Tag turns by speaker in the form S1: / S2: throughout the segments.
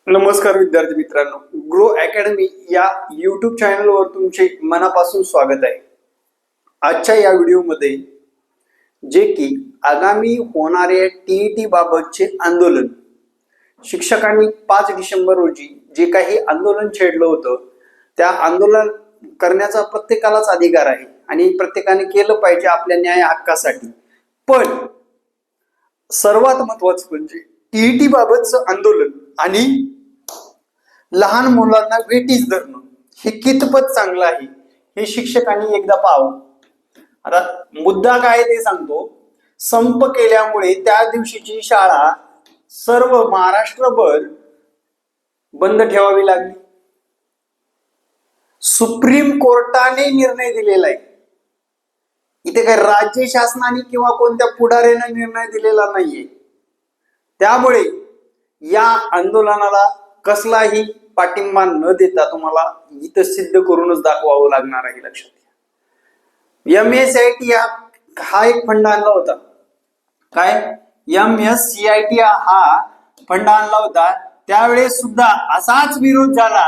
S1: नमस्कार विद्यार्थी मित्रांनो, ग्रो अकॅडमी या युट्यूब चॅनलवर तुमचे मनापासून स्वागत आहे. आजच्या या व्हिडिओमध्ये जे की आगामी होणारे टीईटी बाबतचे आंदोलन, शिक्षकांनी 5 डिसेंबर रोजी जे काही आंदोलन छेडलं होतं त्या आंदोलन करण्याचा प्रत्येकालाच अधिकार आहे आणि प्रत्येकाने केलं पाहिजे आपल्या न्याय हक्कासाठी. पण सर्वात महत्वाचं म्हणजे टीईटी बाबतचं आंदोलन आणि लहान मुलांना वेटीस धरणं हे कितपत चांगलं आहे हे शिक्षकांनी एकदा पाहावं. आता मुद्दा काय ते सांगतो. संप केल्यामुळे त्या दिवशीची शाळा सर्व महाराष्ट्रभर बंद ठेवावी लागली. सुप्रीम कोर्टाने निर्णय दिलेला आहे. इथे काही राज्य शासनाने किंवा कोणत्या पुढाऱ्याने निर्णय दिलेला नाहीये. त्यामुळे या आंदोलनाला कसलाही पाठिंबा न देता तुम्हाला इथं सिद्ध करूनच दाखवावं लागणार आहे. लक्षात घ्या. MSCIT हा एक फंड आणला होता. काय MSCIT हा फंड आणला होता. त्यावेळेस सुद्धा असाच विरोध झाला,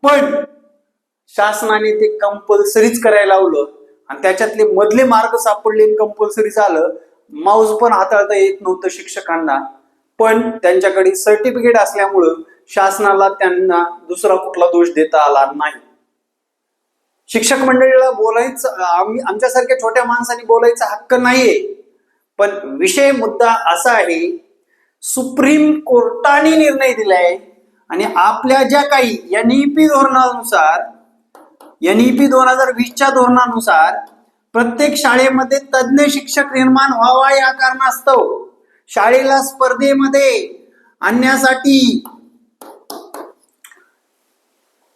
S1: पण शासनाने ते कंपल्सरीच करायला लावलं आणि त्याच्यातले मधले मार्ग सापडले, कंपल्सरी झालं. माऊस पण हाताळता येत नव्हतं शिक्षकांना, पण त्यांच्याकडे सर्टिफिकेट असल्यामुळं शासनाला त्यांना दुसरा कुठला दोष देता आला नाही. शिक्षक मंडळीला बोलायचं, आमच्यासारख्या छोट्या माणसांनी बोलायचा हक्क नाहीये. पण विषय मुद्दा असा आहे, सुप्रीम कोर्टाने निर्णय दिलाय आणि आपल्या ज्या काही NEP धोरणानुसार, NEP 2020च्या धोरणानुसार प्रत्येक शाळेमध्ये तज्ञ शिक्षक निर्माण व्हावा या कारणास्तव शाळेला स्पर्धेमध्ये आणण्यासाठी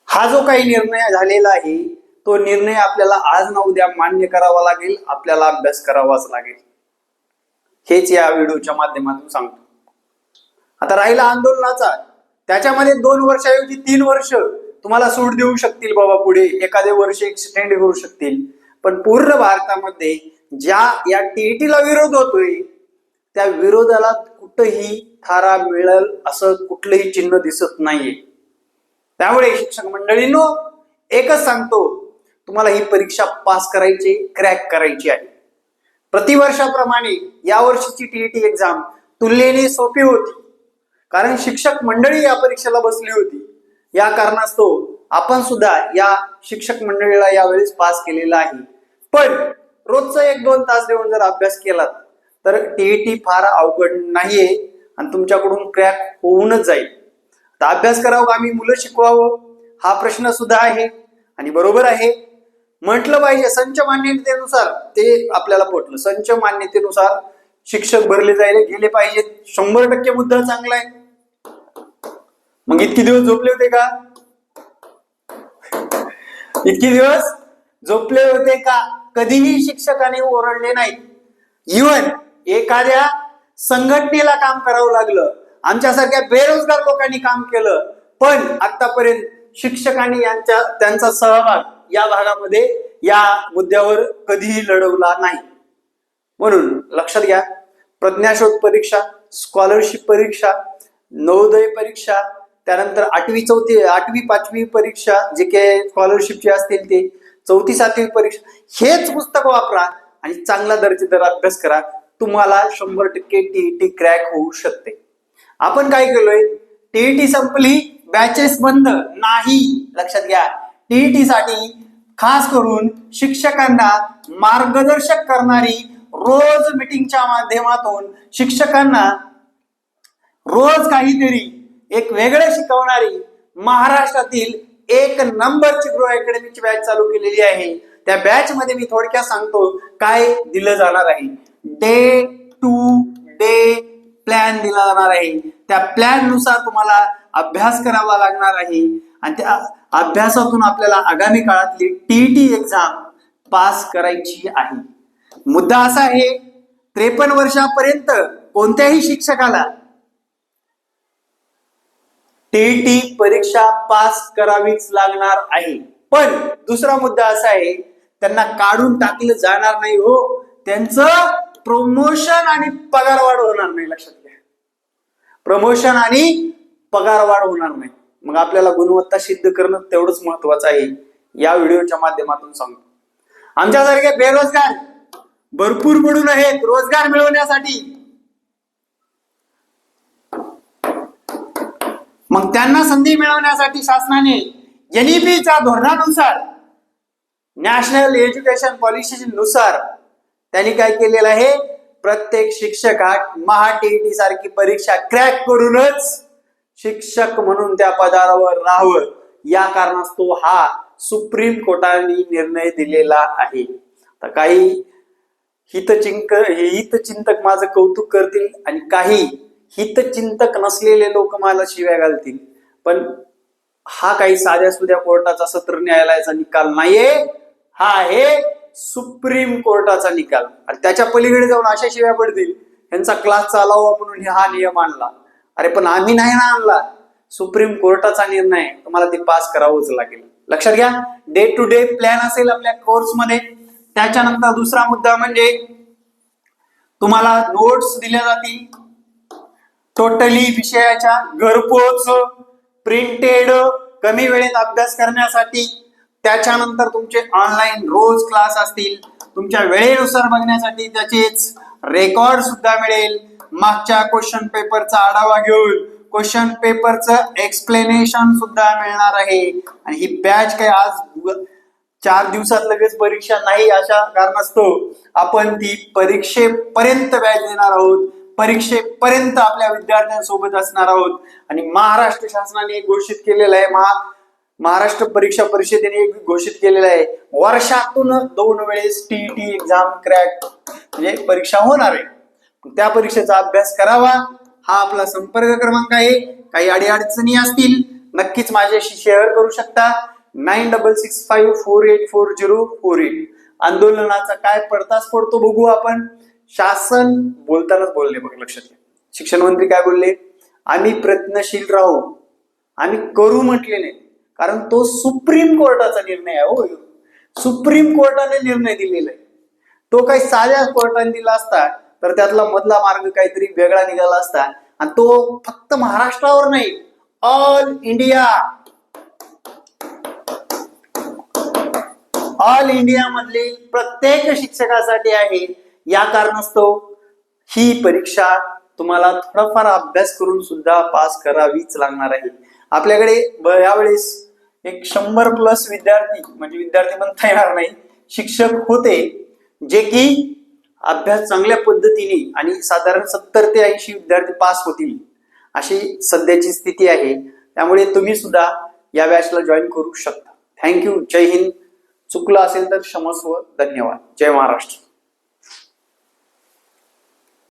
S1: हा जो काही निर्णय झालेला आहे तो निर्णय आपल्याला आज ना उद्या मान्य करावा लागेल. आपल्याला अभ्यास करावाच लागेल. हेच या व्हिडिओच्या माध्यमातून सांगतो. आता राहिला आंदोलनाचा, त्याच्यामध्ये 2 वर्षाऐवजी 3 वर्ष तुम्हाला सूट देऊ शकतील बाबा, पुढे एखादे वर्ष एक्सटेंड करू शकतील. पण पूर्ण भारतामध्ये ज्या या टीईटीला विरोध होतोय त्या विरोधाला कुठंही थारा मिळेल असं कुठलंही चिन्ह दिसत नाहीये. त्यामुळे शिक्षक मंडळींनो, एकच सांगतो, तुम्हाला ही परीक्षा पास करायची, क्रॅक करायची आहे. प्रतिवर्षाप्रमाणे या वर्षीची टीईटी एक्झाम तुलनेने सोपी होती, कारण शिक्षक मंडळी या परीक्षेला बसली होती. या कारणास्तव आपण सुद्धा या शिक्षक मंडळीला यावेळेस पास केलेला आहे. पण रोजचं 1-2 तास देऊन जर अभ्यास केलात तर टीईटी फार अवघड नाहीये आणि तुमच्याकडून क्रॅक होऊनच जाईल. तर अभ्यास करावं, आम्ही मुलं शिकवावं हा प्रश्न सुद्धा आहे. आणि बरोबर आहे, म्हटलं पाहिजे संच मान्यतेनुसार, ते आपल्याला पटलं. संच मान्यतेनुसार शिक्षक भरले गेले पाहिजेत. 100% मुद्दा चांगला आहे. मग इतके दिवस झोपले होते का? इतके दिवस झोपले होते का? कधीही शिक्षकाने ओरडले नाही. इव्हन एखाद्या संघटनेला काम करावं लागलं, आमच्यासारख्या बेरोजगार लोकांनी काम केलं, पण आतापर्यंत शिक्षकांनी त्यांचा सहभाग या भागामध्ये या मुद्द्यावर कधीही लढवला नाही. म्हणून लक्षात घ्या, प्रज्ञाशोध परीक्षा, स्कॉलरशिप परीक्षा, नवोदय परीक्षा, त्यानंतर 8वी 5वी परीक्षा जे काही स्कॉलरशिपची असतील ते, 4थी 7वी परीक्षा, हेच पुस्तक वापरा आणि चांगला दर्जेदार अभ्यास करा. तुम्हाला 100% टीईटी क्रॅक होऊ शकते. आपण काय केलोय, टीईटी संपली, बॅचेस बंद नाही. लक्षात घ्या, टीईटी साठी खास करून शिक्षकांना मार्गदर्शक करणारी, रोज मीटिंगच्या माध्यमातून शिक्षकांना रोज काहीतरी एक वेगळं शिकवणारी महाराष्ट्रातील 1 नंबरची ग्रो अकॅडमीची बॅच चालू केलेली आहे. त्या बॅच मध्ये मी थोडक्यात सांगतो काय दिलं जाणार आहे. डे टू डे प्लॅन दिला जाणार आहे. त्या प्लॅन नुसार तुम्हाला अभ्यास करावा लागणार आहे आणि त्या अभ्यासातून आपल्याला आगामी काळातली टीईटी एक्झाम पास करायची आहे. मुद्दा असा आहे, 53 वर्षापर्यंत कोणत्याही शिक्षकाला टीईटी परीक्षा पास करावीच लागणार आहे. पण दुसरा मुद्दा असा आहे, त्यांना काढून टाकलं जाणार नाही हो. त्यांचं प्रमोशन आणि पगारवाढ होणार नाही. लक्षात घ्या, प्रमोशन आणि पगार वाढ होणार नाही. मग आपल्याला गुणवत्ता सिद्ध करणं तेवढंच महत्वाचं आहे. या व्हिडिओच्या माध्यमातून सांगतो. आमच्यासारखे बेरोजगार भरपूर पडून आहेत रोजगार मिळवण्यासाठी. मग त्यांना संधी मिळवण्यासाठी शासनाने NEP-च्या धोरणानुसार, नॅशनल एज्युकेशन पॉलिसी नुसार त्यांनी काय केलेलं आहे, प्रत्येक शिक्षक हा महाTET सारखी परीक्षा क्रॅक करूनच शिक्षक म्हणून त्या पदावर राहावं, या कारणास्तव हा सुप्रीम कोर्टाने निर्णय दिलेला आहे. तर काही हितचिंतक माझं कौतुक करतील आणि काही हितचिंतक नसलेले लोक मला शिव्या घालतील. पण हा काही साध्या सुध्या कोर्टाचा सत्र न्यायालयाचा निकाल नाहीये, हा आहे सुप्रीम कोर्टाचा निकाल. आणि त्याच्या पलीकडे जाऊन अशा शिव्या पडतील, यांचा क्लास चालावा म्हणून हा नियम आणला. अरे पण आम्ही नाही ना आणला, सुप्रीम कोर्टाचा निर्णय, तुम्हाला ते पास करावंच लागेल. लक्षात घ्या, डे टू डे प्लॅन असेल आपल्या कोर्समध्ये. त्याच्यानंतर दुसरा मुद्दा म्हणजे तुम्हाला नोट्स दिल्या जातील टोटली विषयाच्या घरपोच, प्रिंटेड, कमी वेळेत अभ्यास करण्यासाठी. त्याच्यानंतर तुमचे ऑनलाईन रोज क्लास असतील, तुमच्या वेळेनुसार बघण्यासाठी त्याचेच रेकॉर्ड सुद्धा मिळेल. मागच्या क्वेश्चन पेपरचा आढावा घेऊन क्वेश्चन पेपरचं एक्सप्लेनेशन सुद्धा मिळणार आहे. आणि ही बॅच काय आज 4 दिवसात लगेच परीक्षा नाही, अशा कारणास्तव आपण ती परीक्षेपर्यंत बॅच देणार आहोत. परीक्षेपर्यंत आपल्या विद्यार्थ्यांसोबत असणार आहोत. आणि महाराष्ट्र शासनाने घोषित केलेलं आहे, महाराष्ट्र परीक्षा परिषदेने घोषित केलेलं आहे, वर्षातून 2 वेळेस TET एक्झाम क्रॅक म्हणजे परीक्षा होणार आहे. त्या परीक्षेचा अभ्यास करावा. हा आपला संपर्क क्रमांक आहे. काही अडीअडचणी असतील नक्कीच माझ्याशी शेअर करू शकता. 9665484048. आंदोलनाचा काय पडताच पडतो बघू आपण. शासन बोलतानाच बोलले बघ, लक्षात घ्या. शिक्षण मंत्री काय बोलले, आम्ही प्रयत्नशील राहू, आम्ही करू म्हटले नाही, कारण तो सुप्रीम कोर्टाचा निर्णय आहे. हो, सुप्रीम कोर्टाने निर्णय दिलेला आहे. तो काही साध्या कोर्टाने दिला असता तर त्यातला मधला मार्ग काहीतरी वेगळा निघाला असता. आणि तो फक्त महाराष्ट्रावर नाही, ऑल इंडिया मधील प्रत्येक शिक्षकासाठी आहे. या कारणास्तव ही परीक्षा तुम्हाला थोडाफार अभ्यास करून सुद्धा पास करावीच लागणार आहे. आपल्याकडे यावेळेस एक 100+ विद्यार्थी, म्हणजे विद्यार्थी म्हणता येणार नाही, शिक्षक होते जे की अभ्यास चांगल्या पद्धतीने, आणि साधारण 70 ते 80 विद्यार्थी पास होतील अशी सध्याची स्थिती आहे. त्यामुळे तुम्ही सुद्धा या बॅचला जॉईन करू शकता. थँक्यू. जय हिंद. चुकलं असेल तर क्षमस्व. धन्यवाद. जय महाराष्ट्र.